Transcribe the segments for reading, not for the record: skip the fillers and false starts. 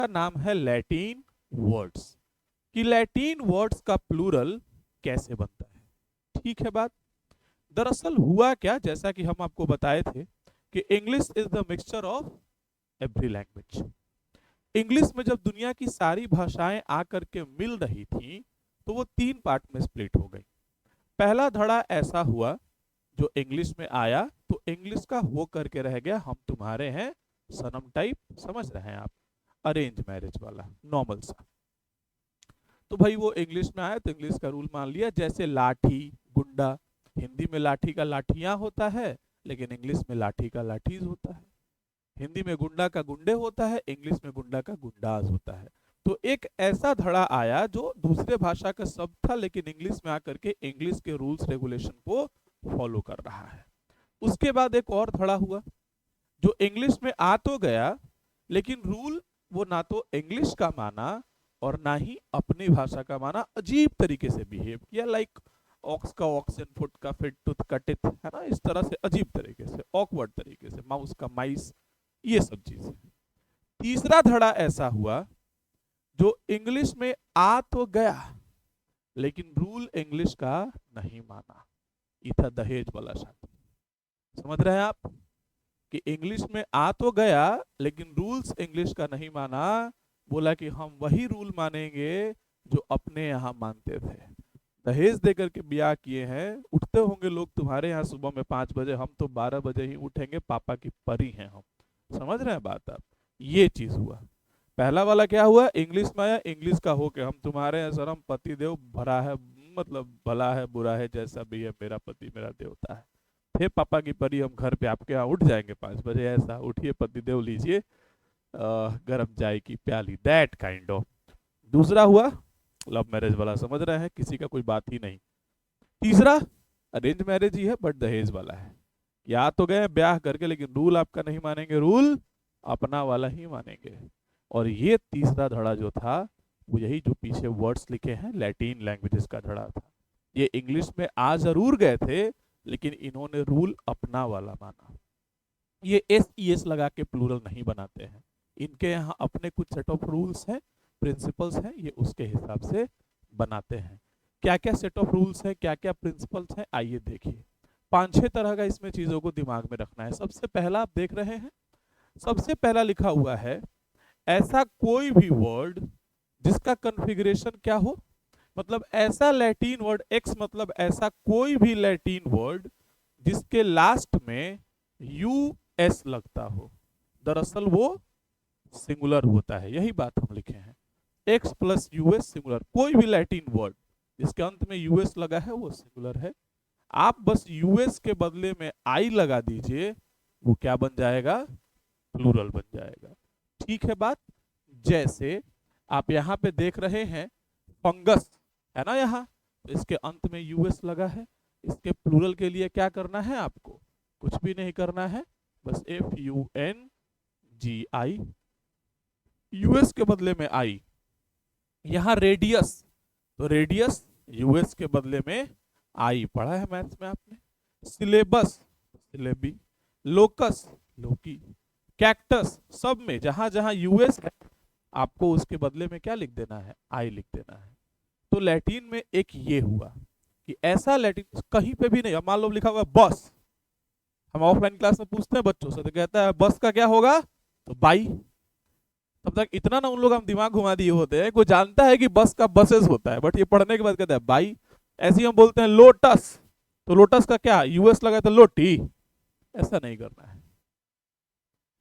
का नाम है लैटिन वर्ड्स, कि लैटिन वर्ड्स का प्लूरल कैसे बनता है। ठीक है बात। दरअसल हुआ क्या, जैसा कि हम आपको बताए थे कि English is the mixture of every language. English में जब दुनिया की सारी भाषाएं आकर के मिल रही थी तो वो तीन पार्ट में स्प्लिट हो गई। पहला धड़ा ऐसा हुआ जो इंग्लिश में आया तो इंग्लिश का हो करके रह गया हम तुम्हारे हैं सनम टाइप, समझ रहे हैं आप, अरेंज मैरिज वाला नॉर्मल सा। तो भाई वो इंग्लिश में आया तो इंग्लिश का रूल मान लिया, जैसे लाठी गुंडा, हिंदी में लाठी का लाठियां होता है लेकिन इंग्लिश में लाठी का लाठीज होता है। हिंदी में गुंडा का गुंडे होता है, इंग्लिश में गुंडा का गुंडाज होता है। तो एक ऐसा धड़ा आया जो दूसरे भाषा का शब्द था लेकिन इंग्लिश में आकर के इंग्लिश के रूल्स रेगुलेशन को फॉलो कर रहा है। उसके बाद एक और धड़ा हुआ जो इंग्लिश में आ तो गया लेकिन रूल वो ना तो इंग्लिश का माना और ना ही अपनी भाषा का माना, अजीब तरीके से बिहेव किया, लाइक ऑक्स का ऑक्सन, फुट का फिट, टूथ का टिथ, है ना, इस तरह से अजीब तरीके से, ऑकवर्ड तरीके से, माउस का माइस, ये सब चीजें। तीसरा धड़ा ऐसा हुआ जो इंग्लिश में आ तो गया लेकिन रूल इंग्लिश का नहीं माना। ये था दहेज वाला शादी। समझ रहे हैं आप कि इंग्लिश में आ तो गया लेकिन रूल्स इंग्लिश का नहीं माना, बोला कि हम वही रूल मानेंगे जो अपने यहाँ मानते थे। दहेज देकर के ब्याह किए हैं, उठते होंगे लोग तुम्हारे यहाँ सुबह में 5 बजे, हम तो 12 बजे ही उठेंगे, पापा की परी हैं हम। समझ रहे हैं बात आप? ये चीज हुआ। पहला वाला क्या हुआ, इंग्लिश में आया, इंग्लिश का होके हम तुम्हारे यहाँ सर, हम पति देव भरा है, मतलब भला है बुरा है जैसा भी है, मेरा पति मेरा देवता है, थे पापा की परी, हम घर पे आपके यहाँ उठ जाएंगे 5 बजे, ऐसा उठिए पति देव लीजिए गरम चाय की प्याली, दैट काइंड ऑफ। दूसरा हुआ लव मैरिज वाला, समझ रहे हैं, किसी का कोई बात ही नहीं। तीसरा अरेंज मैरिज ही है बट दहेज वाला है, या तो गए ब्याह करके लेकिन रूल आपका नहीं मानेंगे, रूल अपना वाला ही मानेंगे। और ये तीसरा धड़ा जो था वो यही जो पीछे वर्ड्स लिखे हैं लैटिन लैंग्वेजेस का धड़ा था। ये इंग्लिश में आ जरूर गए थे लेकिन इन्होंने रूल अपना वाला माना। ये एस ई एस लगा के प्लूरल नहीं बनाते हैं, इनके यहाँ अपने कुछ सेट ऑफ रूल्स हैं, प्रिंसिपल्स हैं, ये उसके हिसाब से बनाते हैं। क्या क्या सेट ऑफ रूल्स हैं, क्या क्या प्रिंसिपल्स हैं, आइए देखिए। 5-6 तरह का इसमें चीजों को दिमाग में रखना है। सबसे पहला आप देख रहे हैं, सबसे पहला लिखा हुआ है ऐसा कोई भी वर्ड जिसका कन्फिग्रेशन क्या हो, मतलब ऐसा लैटिन वर्ड एक्स, मतलब ऐसा कोई भी लैटिन वर्ड जिसके लास्ट में यू एस लगता हो, दरअसल वो सिंगुलर होता है। यही बात हम लिखे हैं, एक्स प्लस यूएस सिंगुलर। कोई भी लैटिन वर्ड जिसके अंत में यूएस लगा है वो सिंगुलर है। आप बस यूएस के बदले में आई लगा दीजिए, वो क्या बन जाएगा, प्लूरल बन जाएगा। ठीक है बात। जैसे आप यहाँ पे देख रहे हैं फंगस है ना, यहाँ तो इसके अंत में यूएस लगा है, इसके प्लूरल के लिए क्या करना है आपको, कुछ भी नहीं करना है, बस FUNGI, यूएस के बदले में आई। यहाँ रेडियस, तो रेडियस यूएस के बदले में आई, पढ़ा है मैथ्स में आपने। सिलेबस, सिलेबी, लोकस, लोकी, कैक्टस, सब में जहां जहां यूएस है आपको उसके बदले में क्या लिख देना है, आई लिख देना है। तो लैटिन में एक ये हुआ कि ऐसा लैटिन कहीं पे भी नहीं। अब मान लो लिखा हुआ बस, हम ऑफलाइन क्लास में पूछते हैं बच्चों से तो कहता है बस का क्या होगा, तो बाई। तब तक इतना ना उन लोग हम दिमाग घुमा दिए होते हैं, कोई जानता है कि बस का बसेस होता है, बट ये पढ़ने के बाद कहता है बाई। ऐसे ही हम बोलते हैं लोटस, तो लोटस का क्या यूएस लगा तो लोटी, ऐसा नहीं करना है।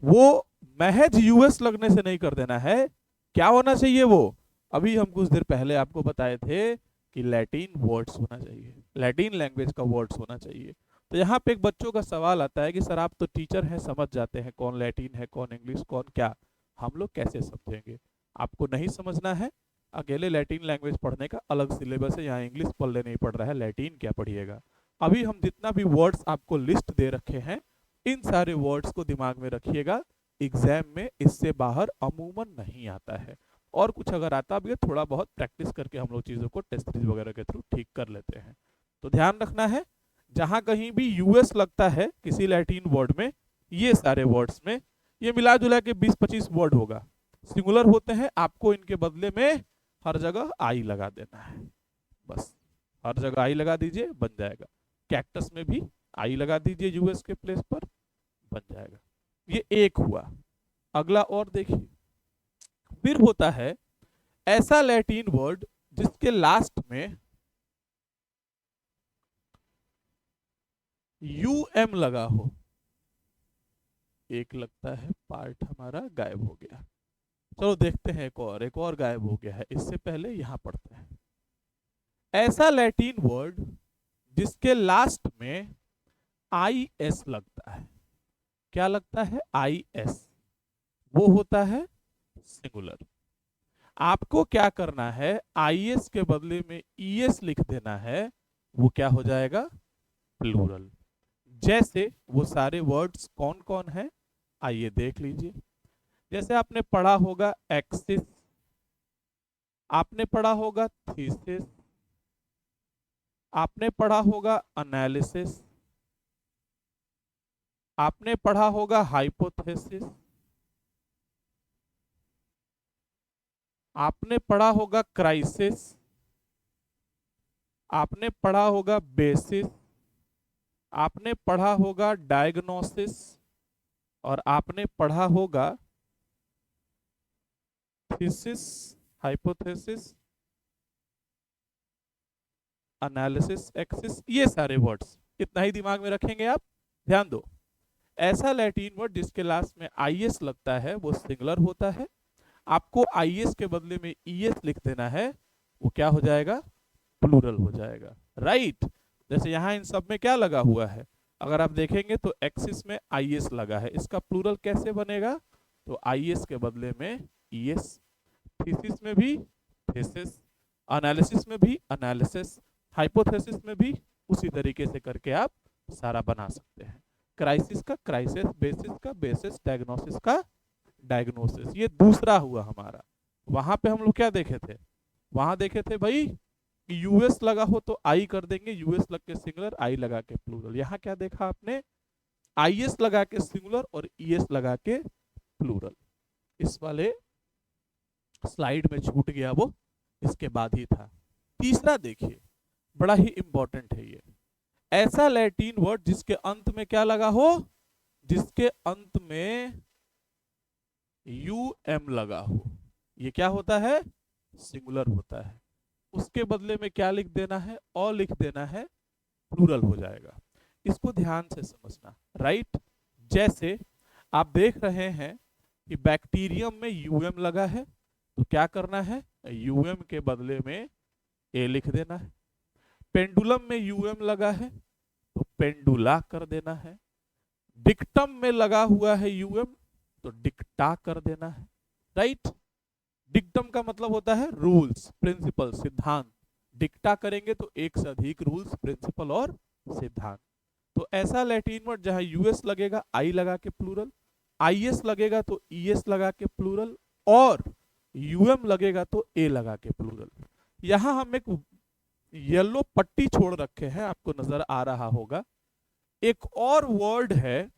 वो महज यूएस लगने से नहीं कर देना है, क्या होना चाहिए वो, अभी हम कुछ देर पहले आपको बताए थे कि लैटिन वर्ड्स होना चाहिए, लैटिन लैंग्वेज का वर्ड्स होना चाहिए। तो यहाँ पे एक बच्चों का सवाल आता है कि सर आप तो टीचर हैं, समझ जाते हैं कौन लैटिन है कौन इंग्लिश कौन क्या, हम लोग कैसे समझेंगे। आपको नहीं समझना है, अकेले लैटिन लैंग्वेज पढ़ने का अलग सिलेबस है, यहाँ इंग्लिश पढ़ने नहीं पढ़ रहा है, लैटिन क्या पढ़िएगा। अभी हम जितना भी वर्ड्स आपको लिस्ट दे रखे हैं इन सारे वर्ड्स को दिमाग में रखिएगा, एग्जाम में इससे बाहर अमूमन नहीं आता है, और कुछ अगर आता भी है थोड़ा बहुत प्रैक्टिस करके हम लोग चीज़ों को टेस्ट सीरीज वगैरह के थ्रू ठीक कर लेते हैं। तो ध्यान रखना है, जहां कहीं भी यूएस लगता है किसी लैटिन वर्ड में, ये सारे वर्ड्स में, ये मिला जुला के 20-25 वर्ड होगा, सिंगुलर होते हैं, आपको इनके बदले में हर जगह आई लगा देना है, बस हर जगह आई लगा दीजिए, बन जाएगा। कैक्टस में भी आई लगा दीजिए यूएस के प्लेस पर, बन जाएगा। ये एक हुआ। अगला और देखिए, फिर होता है ऐसा लैटिन वर्ड जिसके लास्ट में यूएम लगा हो। एक लगता है पार्ट हमारा गायब हो गया, चलो देखते हैं एक और गायब हो गया है, इससे पहले यहां पढ़ते हैं। ऐसा लैटिन वर्ड जिसके लास्ट में आई एस लगता है। क्या लगता है? आई एस, वो होता है सिंगुलर। आपको क्या करना है, आई एस के बदले में ई एस लिख देना है, वो क्या हो जाएगा? प्लूरल। जैसे वो सारे वर्ड्स कौन कौन है, आइए देख लीजिए। जैसे आपने पढ़ा होगा एक्सिस, आपने पढ़ा होगा थीसिस, आपने पढ़ा होगा एनालिसिस, आपने पढ़ा होगा हाइपोथेसिस, आपने पढ़ा होगा क्राइसिस, आपने पढ़ा होगा बेसिस, आपने पढ़ा होगा डायग्नोसिस, और आपने पढ़ा होगा थीसिस, हाइपोथेसिस, एनालिसिस, एक्सिस। ये सारे वर्ड्स इतना ही दिमाग में रखेंगे आप। ध्यान दो, ऐसा लैटिन वर्ड जिसके लास्ट में आईएस लगता है वो सिंगुलर होता है। आपको आईएस के बदले में ईएस लिख देना है, वो क्या हो जाएगा? प्लूरल हो जाएगा। राइट। जैसे यहां इन सब में क्या लगा हुआ है, अगर आप देखेंगे तो एक्सिस में आईएस लगा है, इसका प्लूरल कैसे बनेगा? तो आईएस के बदले में ईएस, थीसिस में भी थीसिस, एनालिसिस में भी एनालिसिस, हाइपोथेसिस में भी उसी तरीके से करके आप सारा बना सकते हैं। क्राइसिस का क्राइसिस, बेसिस का बेसिस, डायग्नोसिस का डायग्नोसिस। ये दूसरा हुआ हमारा। वहां पे हम लोग क्या देखे थे? वहां देखे थे भाई यूएस लगा हो तो आई कर देंगे, यूएस लग के सिंगुलर, आई लगा के प्लूरल। यहां क्या देखा आपने? आईएस लगा के सिंगुलर और ईएस लगा के प्लूरल। इस वाले स्लाइड में छूट गया वो, इसके बाद ही था। तीसरा देखिए, बड़ा ही इंपॉर्टेंट है ये। ऐसा लैटिन वर्ड जिसके अंत में क्या लगा हो? जिसके अंत में यू एम लगा हो। ये क्या होता है? सिंगुलर होता है। उसके बदले में क्या लिख देना है? और लिख देना है, प्लूरल हो जाएगा। इसको ध्यान से समझना। राइट। जैसे आप देख रहे हैं कि बैक्टीरियम में यूएम लगा है, तो क्या करना है? यूएम के बदले में ए लिख देना है। पेंडुलम में यूएम लगा है तो पेंडुला कर देना है। डिक्टम में लगा हुआ है यूएम तो डिक्टा कर देना है। राइट। डिक्टम का मतलब होता है रूल्स, प्रिंसिपल, सिद्धांत। डिक्टा करेंगे तो एक से अधिक रूल्स, प्रिंसिपल और सिद्धांत। तो ऐसा लैटिन वर्ड जहां यूएस लगेगा आई लगा के प्लूरल, आईएस लगेगा तो ईएस लगा के प्लूरल, और यूएम लगेगा तो ए लगा के प्लूरल। यहां हम एक येलो पट्टी छोड़ रखे हैं, आपको नजर आ रहा होगा। एक और वर्ड है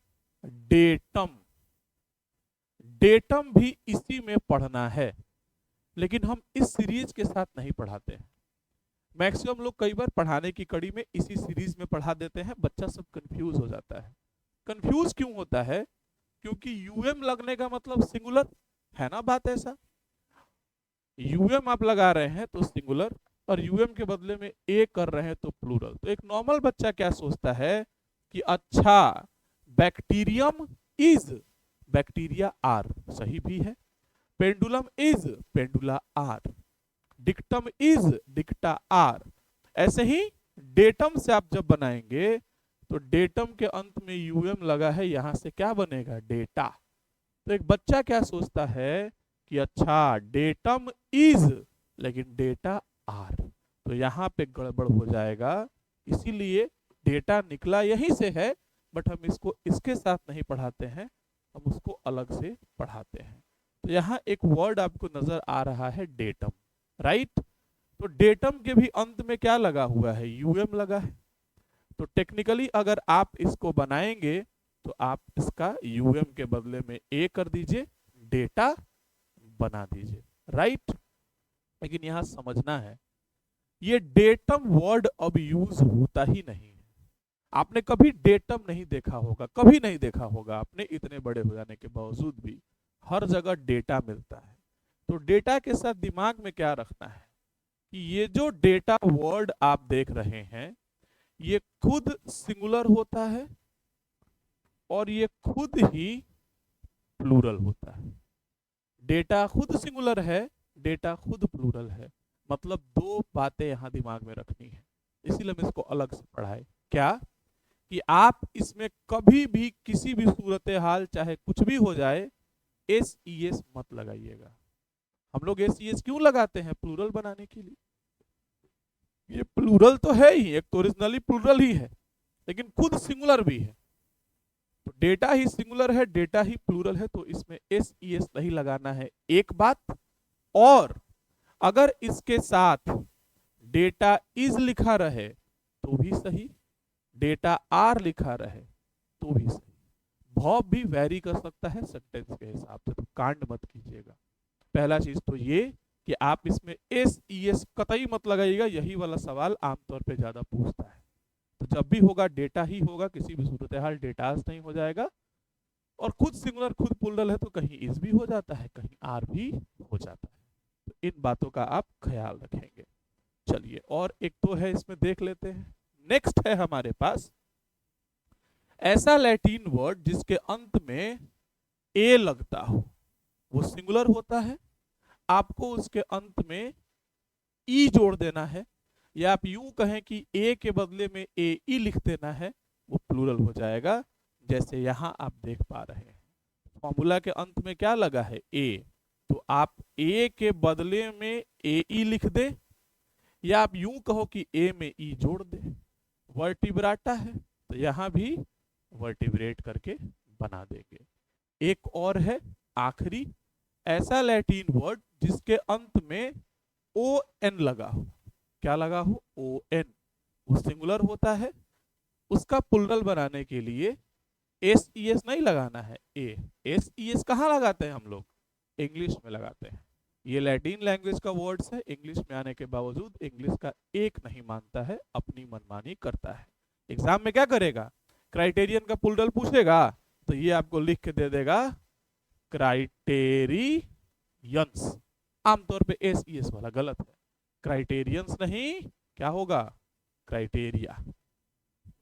डेटम। डेटम भी इसी में पढ़ना है, लेकिन हम इस सीरीज के साथ नहीं पढ़ाते हैं। मैक्सिमम लोग कई बार पढ़ाने की कड़ी में इसी सीरीज में पढ़ा देते हैं, बच्चा सब कंफ्यूज हो जाता है। कंफ्यूज क्यों होता है? क्योंकि यूएम लगने का मतलब सिंगुलर है ना, बात ऐसा। यूएम आप लगा रहे हैं तो सिंगुलर, और यूएम के बदले में ए कर रहे हैं तो प्लूरल। तो एक नॉर्मल बच्चा क्या सोचता है कि अच्छा बैक्टीरियम इज बैक्टीरिया आर, सही भी है। Pendulum is pendula are, dictum is dicta are. ऐसे ही डेटम से आप जब बनाएंगे तो डेटम के अंत में यूएम लगा है, यहां से क्या बनेगा? डेटा। तो एक बच्चा क्या सोचता है कि अच्छा डेटम इज, लेकिन डेटा आर, तो यहां पे गड़बड़ हो जाएगा। इसीलिए डेटा निकला यहीं से है, बट हम इसको इसके साथ नहीं पढ़ाते हैं, हम उसको अलग से पढ़ाते हैं। तो यहाँ एक वर्ड आपको नजर आ रहा है डेटम। राइट। तो डेटम के भी अंत में क्या लगा हुआ है? यूएम लगा है। तो टेक्निकली अगर आप इसको बनाएंगे तो आप इसका यूएम के बदले में ए कर दीजिए, डेटा बना दीजिए, राइट। लेकिन यहां समझना है, ये डेटम वर्ड अब यूज होता ही नहीं है। आपने कभी डेटम नहीं देखा होगा, कभी नहीं देखा होगा आपने, इतने बड़े हो जाने के बावजूद भी हर जगह डेटा मिलता है। तो डेटा के साथ दिमाग में क्या रखना है कि ये जो डेटा वर्ड आप देख रहे हैं, ये खुद सिंगुलर होता है और ये खुद ही प्लूरल होता है। डेटा खुद सिंगुलर है, डेटा खुद प्लूरल है। मतलब दो बातें यहां दिमाग में रखनी है, इसीलिए हम इसको अलग से पढ़ाए। क्या कि आप इसमें कभी भी किसी भी सूरत हाल चाहे कुछ भी हो जाए एस ई एस मत लगाइएगा। हम लोग एस ई एस क्यों लगाते हैं? प्लूरल बनाने के लिए। ये प्लूरल तो है ही, एक तो ओरिजिनली प्लूरल ही है, लेकिन खुद सिंगुलर भी है। तो डेटा ही सिंगुलर है, डेटा ही प्लूरल है, तो इसमें एस ई एस नहीं लगाना है, एक बात। और अगर इसके साथ डेटा इज लिखा रहे तो भी सही, डेटा आर लिखा रहे तो भी सही। वर्ब भी वेरी कर सकता है सेंटेंस के हिसाब से, तो कांड मत कीजिएगा। पहला चीज तो ये कि आप इसमें एस ई एस कतई मत लगाइएगा, यही वाला सवाल आमतौर पे ज्यादा पूछता है। तो जब भी होगा डेटा ही होगा, किसी भी सूरत हाल डेटास नहीं हो जाएगा। और खुद सिंगुलर खुद प्लूरल है तो कहीं इज भी हो जाता है, कहीं आर भी हो जाता है। तो इन बातों का आप ख्याल रखेंगे। चलिए और एक तो है, इसमें देख लेते हैं। नेक्स्ट है हमारे पास ऐसा लैटिन वर्ड जिसके अंत में ए लगता हो, वो सिंगुलर होता है, आपको उसके अंत में ई जोड़ देना है, या आप यूं कहें कि ए के बदले में ए ई लिख देना है, वो प्लूरल हो जाएगा। जैसे यहां आप देख पा रहे हैं फॉर्मूला के अंत में क्या लगा है? ए। तो आप ए के बदले में ए ई लिख दे, या आप यूं कहो कि ए में ई जोड़ दे। वर्टिब्राटा है तो यहां भी वर्टिब्रेट करके बना देंगे। एक और है आखिरी, ऐसा लैटिन वर्ड जिसके अंत में ओ एन लगा हो। क्या लगा हो? O N. वो सिंगुलर होता है, उसका प्लूरल बनाने के लिए एस ई एस नहीं लगाना है, ए। एस ई एस कहाँ लगाते हैं हम लोग? इंग्लिश में लगाते हैं। ये लैटिन लैंग्वेज का वर्ड्स है, इंग्लिश में आने के बावजूद इंग्लिश का एक नहीं मानता है, अपनी मनमानी करता है। एग्जाम में क्या करेगा? क्राइटेरियन का प्लूरल पूछेगा तो ये आपको लिख के दे देगा क्राइटेरियंस। आमतौर पे एस ई एस वाला गलत है, क्राइटेरियंस नहीं, क्या होगा? क्राइटेरिया।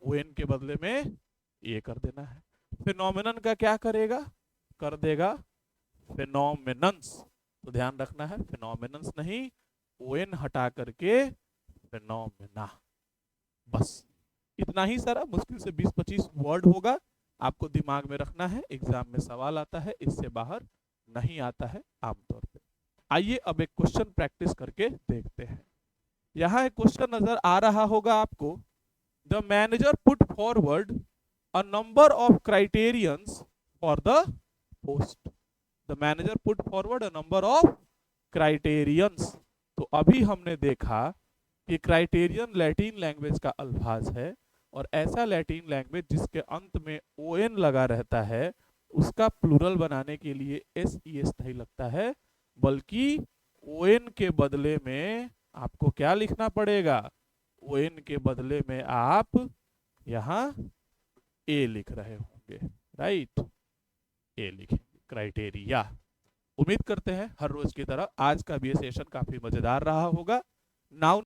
ओ एन के बदले में ये कर देना है। फिनोमिनन का क्या करेगा? कर देगा फिनोमिनन्स। तो ध्यान रखना है, फिनोमिनन्स नहीं, ओ एन हटा करके फिनोमिना। बस इतना ही सारा, मुश्किल से 20-25 वर्ड होगा, आपको दिमाग में रखना है। एग्जाम में सवाल आता है, इससे बाहर नहीं आता है आमतौर पे। आइए अब एक क्वेश्चन प्रैक्टिस करके देखते हैं। यहां एक क्वेश्चन नजर आ रहा होगा आपको। The manager put forward a number of criterions for the post. The manager put forward a number of criterions. तो अभी हमने देखा कि क्राइटेरियन लैटिन लैंग्वेज का अल्फाज है, और ऐसा लैटिन लैंग्वेज जिसके अंत में ओ एन लगा रहता है, उसका प्लूरल बनाने के लिए एस ई एस नहीं लगता है, बल्कि ओ एन के बदले में आपको क्या लिखना पड़ेगा? ओ एन के बदले में आप यहां ए लिख रहे होंगे, राइट? ए लिखेंगे, क्राइटेरिया। उम्मीद करते हैं हर रोज की तरह आज का भी ये सेशन काफी मजेदार रहा होगा। नाउ